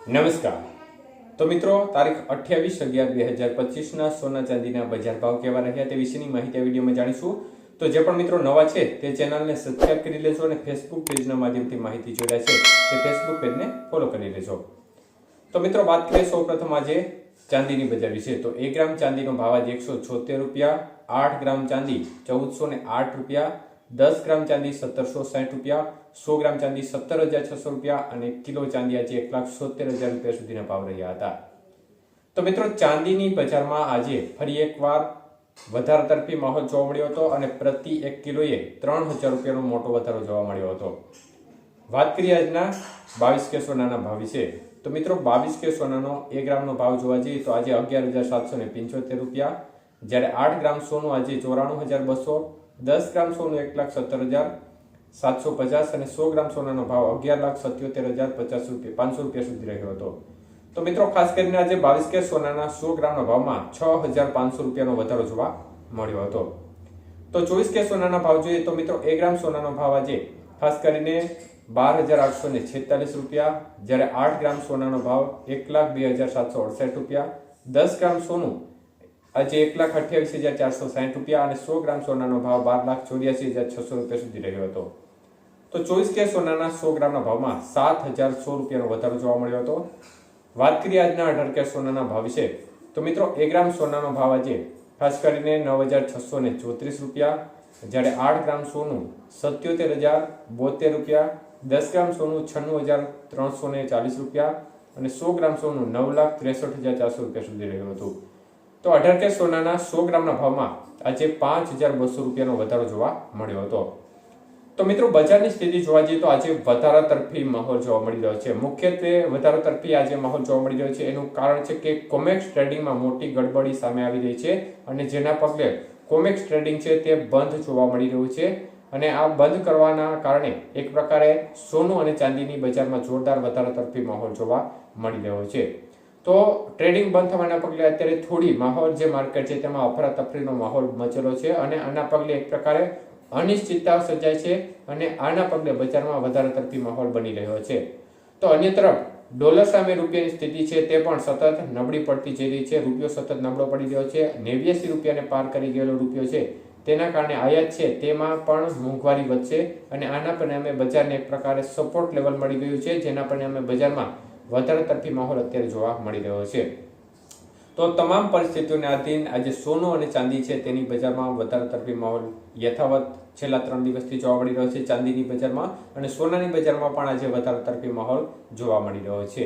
નમસ્કાર। તો મિત્રો, તારીખ 28/11/2025 સોના ચાંદીના બજાર ભાવ કેવા રહ્યા તે વિશેની માહિતી આ વિડીયોમાં જાણીશું। તો જે પણ મિત્રો નવા છે તે ચેનલને સબસ્ક્રાઇબ કરી લેજો અને ફેસબુક પેજના માધ્યમથી માહિતી જોડાય છે તે ફેસબુક પેજને ફોલો કરી લેજો। તો મિત્રો, વાત કરીએ સૌપ્રથમ આજે ચાંદીની બજાર વિશે। તો 1 ગ્રામ ચાંદીનો ભાવ આજે 176 રૂપિયા, 8 ગ્રામ ચાંદી 1408 રૂપિયા, 10 ગ્રામ ચાંદી 1760 રૂપિયા, 100 ગ્રામ ચાંદી 17,600 રૂપિયા અને 1 કિલો ચાંદી આજે 1,70,000 રૂપિયા સુધીના ભાવ રહ્યા હતા। તો મિત્રો, ચાંદીની બજારમાં આજે ફરી એકવાર વધારા તરફી માહોલ જોવા મળ્યો હતો અને પ્રતિ 1 કિલોએ 3000 રૂપિયાનો મોટો વધારો જોવા મળ્યો હતો। વાત કરીએ આજના 22K સોનાના ભાવ વિશે। તો મિત્રો, 22K સોનાનો 1 ગ્રામનો ભાવ જોવા જઈએ તો આજે 11,775 રૂપિયા, જ્યારે 8 ગ્રામ સોનું આજે 94,200, 10 ગ્રામ સોનું 1,70,750 અને 100 ગ્રામ સોનાનો ભાવ 11,77,050 રૂપિયા 500 રૂપિયા સુધી રહ્યો હતો। તો મિત્રો, ખાસ કરીને આજે 22K સોનાના 100 ગ્રામના ભાવમાં 6,500 રૂપિયાનો વધારો જોવા મળ્યો હતો। તો 24K સોનાના ભાવ જોઈએ તો મિત્રો, 1 ગ્રામ સોનાનો ભાવ આજે ખાસ કરીને 12,846 રૂપિયા, જ્યારે 8 ગ્રામ સોનાનો ભાવ 1,02,768 રૂપિયા, 10 ગ્રામ સોનું આજે 1,28,460 રૂપિયા અને 100 ગ્રામ સોનાનો ભાવ 12,84,600 રૂપિયા સુધી રહ્યો હતો। તો 24K સોનાના 100 ગ્રામના ભાવમાં 7,100 રૂપિયાનો વધારો જોવા મળ્યો હતો। વાત કરીએ આજના 18K સોનાના ભાવ વિશે। તો મિત્રો, 1 ગ્રામ સોનાનો ભાવ આજે ખાસ કરીને 9,634 રૂપિયા, જ્યારે 8 ગ્રામ સોનું 77,072 રૂપિયા, 10 ગ્રામ સોનું 96,340 રૂપિયા અને 100 ગ્રામ સોનું 9,63,400 રૂપિયા સુધી રહ્યું હતું। તો 18K સોનાના 100 ગ્રામના ભાવમાં આજે 5,200 રૂપિયાનો વધારો જોવા મળ્યો હતો। તો મિત્રો, બજારની સ્થિતિ જોવા જઈએ તો આજે વધારા તરફી માહોલ જોવા મળી રહ્યો છે। મુખ્યત્વે વધારા તરફી આજે માહોલ જોવા મળી રહ્યો છે એનું કારણ છે કે કોમેક્સ ટ્રેડિંગમાં મોટી ગડબડી સામે આવી રહી છે અને જેના પગલે કોમેક્સ ટ્રેડિંગ છે તે બંધ જોવા મળી રહ્યું છે અને આ બંધ કરવાના કારણે એક પ્રકારે સોનું અને ચાંદીની બજારમાં જોરદાર વધારા તરફી માહોલ જોવા મળી રહ્યો છે। તો ટ્રેડિંગ બંધ થવાના પગલે અત્યારે થોડી માહોલ જે માર્કેટ છે તેમાં અફરાતફરીનો માહોલ મચેલો છે અને આના પગલે એક પ્રકારે અનિશ્ચિતતા સર્જાય છે અને આના પગલે બજારમાં વધારા તરફી માહોલ બની રહ્યો છે। તો અન્ય તરફ ડોલર સામે રૂપિયાની સ્થિતિ છે તે પણ સતત નબળી પડતી જઈ રહી છે। રૂપિયો સતત નબળો પડી રહ્યો છે। 89 રૂપિયાને પાર કરી ગયેલો રૂપિયો છે તેના કારણે આયાત છે તેમાં પણ મોંઘવારી વધશે અને આના પરિણામે બજારને એક પ્રકારે સપોર્ટ લેવલ મળી ગયું છે, જેના પરિણામે બજારમાં વધારે તરફી માહોલ અત્યારે જોવા મળી રહ્યો છે। તો તમામ પરિસ્થિતિઓને આધીન આજે સોનું અને ચાંદી છે તેની બજારમાં વધારે તરફી માહોલ યથાવત છેલ્લા 3 દિવસથી જોવા મળી રહ્યો છે ચાંદીની બજારમાં, અને સોનાની બજારમાં પણ આજે વધારે તરફી માહોલ જોવા મળી રહ્યો છે।